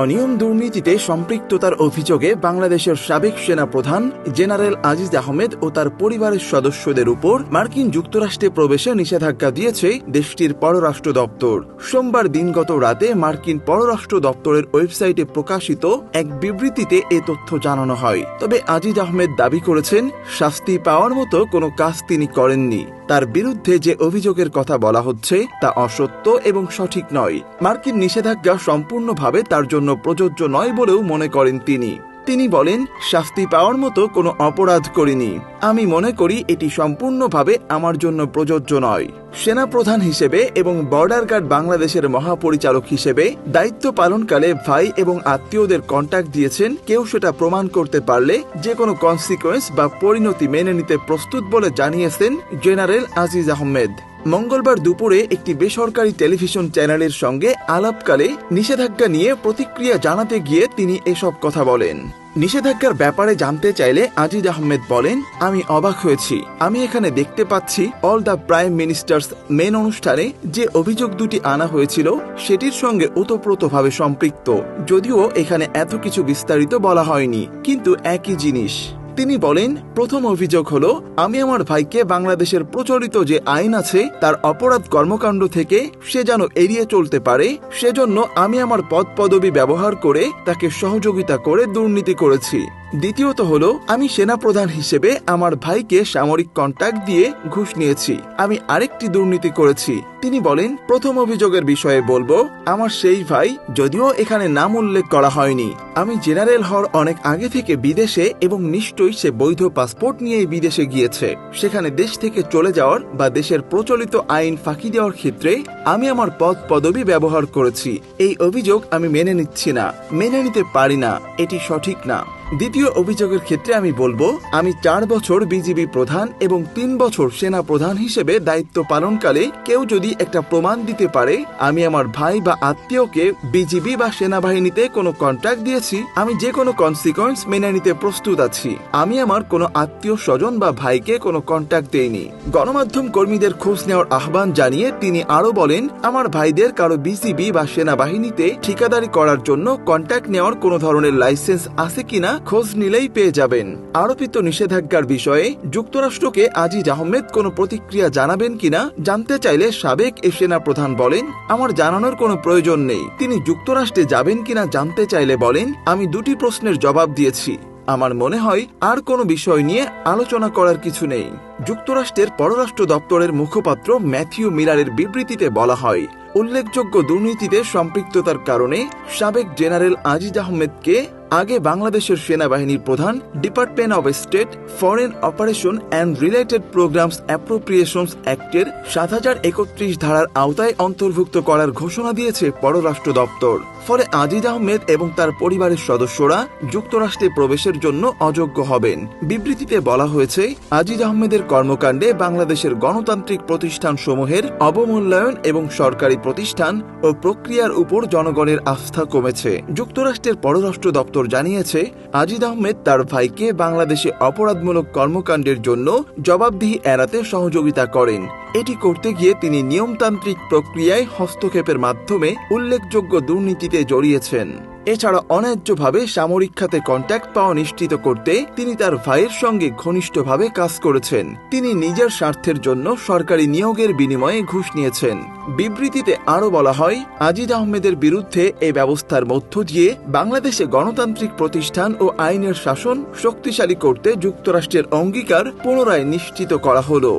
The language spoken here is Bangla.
অনিয়ম দুর্নীতিতে সম্পৃক্ততার অভিযোগে বাংলাদেশের সাবেক সেনাপ্রধান জেনারেল আজিজ আহমেদ ও তার পরিবারের সদস্যদের উপর মার্কিন যুক্তরাষ্ট্রে প্রবেশে নিষেধাজ্ঞা দিয়েছে দেশটির পররাষ্ট্র দপ্তর। সোমবার দিনগত রাতে মার্কিন পররাষ্ট্র দপ্তরের ওয়েবসাইটে প্রকাশিত এক বিবৃতিতে এ তথ্য জানানো হয়। তবে আজিজ আহমেদ দাবি করেছেন, শাস্তি পাওয়ার মতো কোনো কাজ তিনি করেননি। তার বিরুদ্ধে যে অভিযোগের কথা বলা হচ্ছে তা অসত্য এবং সঠিক নয়। মার্কিন নিষেধাজ্ঞা সম্পূর্ণভাবে তার জন্য প্রযোজ্য নয় বলেও মনে করেন তিনি বলেন, শাস্তি পাওয়ার মতো কোনো অপরাধ করিনি। আমি মনে করি এটি সম্পূর্ণভাবে আমার জন্য প্রযোজ্য নয়। সেনাপ্রধান হিসেবে এবং বর্ডার গার্ড বাংলাদেশের মহাপরিচালক হিসেবে দায়িত্ব পালনকালে ভাই এবং আত্মীয়দের কন্ট্যাক্ট দিয়েছেন। কেউ সেটা প্রমাণ করতে পারলে যে কোনো কনসিকোয়েন্স বা পরিণতি মেনে নিতে প্রস্তুত বলে জানিয়েছেন জেনারেল আজিজ আহমেদ। মঙ্গলবার দুপুরে একটি বেসরকারি টেলিভিশন চ্যানেলের সঙ্গে আলাপকালে নিষেধাজ্ঞা নিয়ে প্রতিক্রিয়া জানাতে গিয়ে তিনি এসব কথা বলেন। নিষেধাজ্ঞার ব্যাপারে জানতে চাইলে আজিজ আহমেদ বলেন, আমি অবাক হয়েছি। আমি এখানে দেখতে পাচ্ছি all the prime ministers main অনুষ্ঠানে যে অভিযোগ দুটি আনা হয়েছিল সেটির সঙ্গে ওতপ্রোতভাবে সম্পৃক্ত। যদিও এখানে এত কিছু বিস্তারিত বলা হয়নি, কিন্তু একই জিনিস। তিনি বলেন, প্রথম অভিযোগ হলো আমি আমার ভাইকে বাংলাদেশের প্রচলিত যে আইন আছে তার অপরাধ কর্মকাণ্ড থেকে সে যেন এড়িয়ে চলতে পারে, সেজন্য আমি আমার পদ পদবি ব্যবহার করে তাকে সহযোগিতা করে দুর্নীতি করেছি। দ্বিতীয়ত হলো আমি সেনাপ্রধান হিসেবে আমার ভাইকে সামরিক কন্ট্রাক্ট দিয়ে ঘুষ নিয়েছি। আমি আরেকটি দুর্নীতি করেছি। তিনি বলেন, প্রথম অভিযোগের বিষয়ে বলবো, আমার সেই ভাই, যদিও এখানে নাম উল্লেখ করা হয়নি, আমি জেনারেল হওয়ার অনেক আগে থেকে বিদেশে এবং নিশ্চয়ই সে বৈধ পাসপোর্ট নিয়েই বিদেশে গিয়েছে। সেখানে দেশ থেকে চলে যাওয়ার বা দেশের প্রচলিত আইন ফাঁকি দেওয়ার ক্ষেত্রে আমি আমার পদ পদবি ব্যবহার করেছি। এই অভিযোগ আমি মেনে নিচ্ছি না, মেনে নিতে পারি না, এটি সঠিক না। দ্বিতীয় অভিযোগের ক্ষেত্রে আমি বলবো, আমি 4 বছর বিজিবি প্রধান এবং 3 বছর সেনা প্রধান হিসেবে দায়িত্ব পালনকালে কেউ যদি একটা প্রমাণ দিতে পারে আমি আমার ভাই বা আত্মীয়কে বিজিবি বা সেনাবাহিনীতে কোনো কন্ট্রাক্ট দিয়েছি, আমি যে কোনো কনসিকোয়েন্স মেনে নিতে প্রস্তুত আছি। আমি আমার কোনো আত্মীয় স্বজন বা ভাইকে কোনো কন্ট্রাক্ট দেইনি। গণমাধ্যম কর্মীদের খোঁজ নেওয়ার আহ্বান জানিয়ে তিনি আরো বলেন, আমার ভাইদের কারো বিজিবি বা সেনাবাহিনীতে ঠিকাদারি করার জন্য কন্ট্রাক্ট নেওয়ার কোনো ধরনের লাইসেন্স আছে কিনা খোঁজ নিলেই পেয়ে যাবেন। আরোপিত নিষেধাজ্ঞার বিষয়ে যুক্তরাষ্ট্রকে আজিজ আহমেদ কোনো প্রতিক্রিয়া জানাবেন কিনা জানতে চাইলে সাবেক এ সেনাপ্রধান বলেন, আমার জানানোর কোনো প্রয়োজন নেই। তিনি যুক্তরাষ্ট্রে যাবেন কিনা জানতে চাইলে বলেন, আমি 2টি প্রশ্নের জবাব দিয়েছি। আমার মনে হয় আর কোনো বিষয় নিয়ে আলোচনা করার কিছু নেই। যুক্তরাষ্ট্রের পররাষ্ট্র দপ্তরের মুখপাত্র ম্যাথিউ মিলারের বিবৃতিতে বলা হয়, উল্লেখযোগ্য দুর্নীতিতে সম্পৃক্ততার কারণে সাবেক জেনারেল আজিজ আহমেদকে আগে বাংলাদেশের সেনাবাহিনীর প্রধান department of state foreign operation and related programs appropriations অ্যাক্টের 7031 ধারার আওতায় অন্তর্ভুক্ত করার ঘোষণা দিয়েছে পররাষ্ট্র দপ্তর। ফলে আজিজ আহমেদ এবং তার পরিবারের সদস্যরা যুক্তরাষ্ট্রে প্রবেশের জন্য অযোগ্য হবেন। বিবৃতিতে বলা হয়েছে, আজিজ আহমেদের কর্মকাণ্ডে বাংলাদেশের গণতান্ত্রিক প্রতিষ্ঠানসমূহের অবমূল্যায়ন এবং সরকারি প্রতিষ্ঠান ও প্রক্রিয়ার উপর জনগণের আস্থা কমেছে। যুক্তরাষ্ট্রের পররাষ্ট্র দপ্তর জানিয়েছে, আজিজ আহমেদ তার ভাইকে বাংলাদেশে অপরাধমূলক কর্মকাণ্ডের জন্য জবাবদিহি এড়াতে সহযোগিতা করেন। এটি করতে গিয়ে তিনি নিয়মতান্ত্রিক প্রক্রিয়ায় হস্তক্ষেপের মাধ্যমে উল্লেখযোগ্য দুর্নীতিতে জড়িয়েছেন। এছাড়া অন্যায্যভাবে সামরিক খাতে কন্ট্যাক্ট পাওয়া নিশ্চিত করতে তিনি তার ভাইয়ের সঙ্গে ঘনিষ্ঠভাবে কাজ করেছেন। তিনি নিজের স্বার্থের জন্য সরকারি নিয়োগের বিনিময়ে ঘুষ নিয়েছেন। বিবৃতিতে আরো বলা হয়, আজিজ আহমেদের বিরুদ্ধে এই ব্যবস্থার মধ্য দিয়ে বাংলাদেশে গণতান্ত্রিক প্রতিষ্ঠান ও আইনের শাসন শক্তিশালী করতে যুক্তরাষ্ট্রের অঙ্গীকার পুনরায় নিশ্চিত করা হলো।